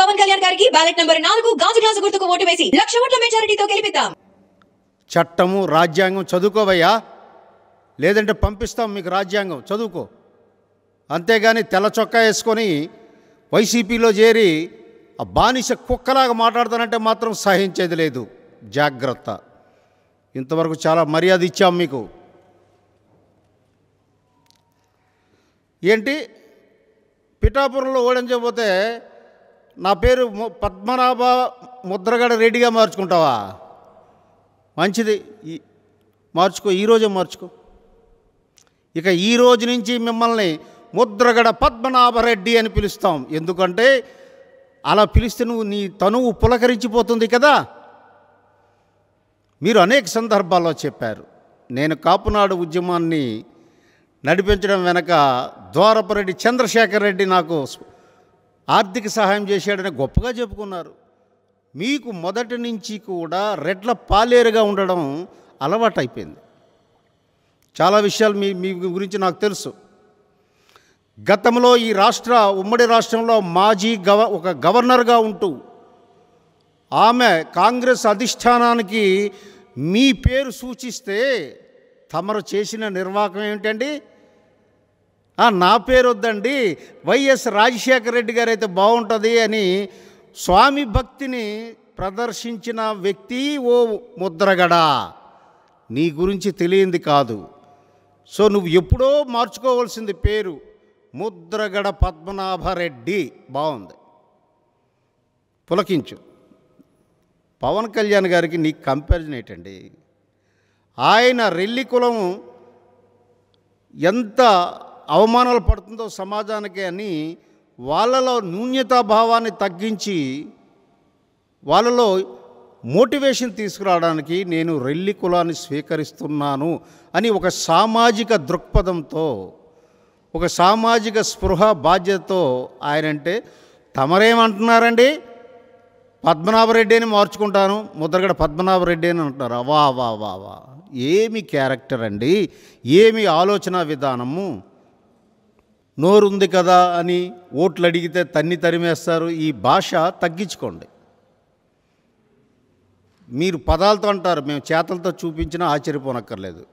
పవన్ కళ్యాణ్ గారికి ballot number 4 గాజు glass గుర్తుకు ఓటు వేసి 1,00,000 ఓట్ల మెజారిటీతో గెలిపిద్దాం. చట్టము రాజ్యాంగం చదువుకోవయ్యా, లేదంటే పంపిస్తాం మీకు రాజ్యాంగం చదువుకో. అంతేగాని తెల్ల చొక్కా వేసుకొని వైసీపీలో చేరి ఆ బానిస కుక్కలాగా మాట్లాడతానంటే మాత్రం సహించేది లేదు. జాగ్రత్త. ఇంతవరకు చాలా మర్యాద ఇచ్చాం మీకు. ఏంటి పిఠాపురంలో ఓడించకపోతే నా పేరు పద్మనాభ ముద్రగడ రెడ్డిగా మార్చుకుంటావా? మంచిది, మార్చుకో, ఈరోజే మార్చుకో. ఇక ఈ రోజు నుంచి మిమ్మల్ని ముద్రగడ పద్మనాభరెడ్డి అని పిలుస్తాం. ఎందుకంటే అలా పిలిస్తే నీ తనువు పులకరించిపోతుంది కదా. మీరు అనేక సందర్భాల్లో చెప్పారు, నేను కాపునాడు ఉద్యమాన్ని నడిపించడం వెనక ద్వారపరెడ్డి చంద్రశేఖర్ రెడ్డి నాకు ఆర్థిక సహాయం చేశాడని గొప్పగా చెప్పుకున్నారు. మీకు మొదటి నుంచి కూడా రెడ్ల పాలేరుగా ఉండడం అలవాటైపోయింది. చాలా విషయాలు మీ గురించి నాకు తెలుసు. గతంలో ఈ ఉమ్మడి రాష్ట్రంలో మాజీ ఒక గవర్నర్గా ఉంటూ ఆమె కాంగ్రెస్ అధిష్టానానికి మీ పేరు సూచిస్తే తమరు చేసిన నిర్వాహకం ఏమిటండి? నా పేరు వద్దండి, వైఎస్ రాజశేఖర రెడ్డి గారు అయితే బాగుంటుంది అని స్వామి భక్తిని ప్రదర్శించిన వ్యక్తి ఓ ముద్రగడ. నీ గురించి తెలియంది కాదు. సో నువ్వు ఎప్పుడో మార్చుకోవాల్సింది పేరు ముద్రగడ పద్మనాభరెడ్డి. బాగుంది, పులకించు. పవన్ కళ్యాణ్ గారికి నీకు కంపారిజన్ ఏంటండి? ఆయన రెల్లి కులం ఎంత అవమానాలు పడుతుందో సమాజానికి అని వాళ్ళలో న్యూన్యతాభావాన్ని తగ్గించి వాళ్ళలో మోటివేషన్ తీసుకురావడానికి నేను రెల్లి కులాన్ని స్వీకరిస్తున్నాను అని ఒక సామాజిక దృక్పథంతో, ఒక సామాజిక స్పృహ బాధ్యతతో ఆయనంటే తమరేమంటున్నారండి? పద్మనాభరెడ్డి అని మార్చుకుంటాను, ముద్రగడ పద్మనాభరెడ్డి అని అంటున్నారు. వా వా వా వా, ఏమి క్యారెక్టర్ అండి, ఏమి ఆలోచన విధానము. నోరుంది కదా అని ఓట్లు అడిగితే తరిమేస్తారు. ఈ భాష తగ్గించుకోండి. మీరు పదాలతో అంటారు, మేము చేతలతో చూపించినా ఆశ్చర్యపోనక్కర్లేదు.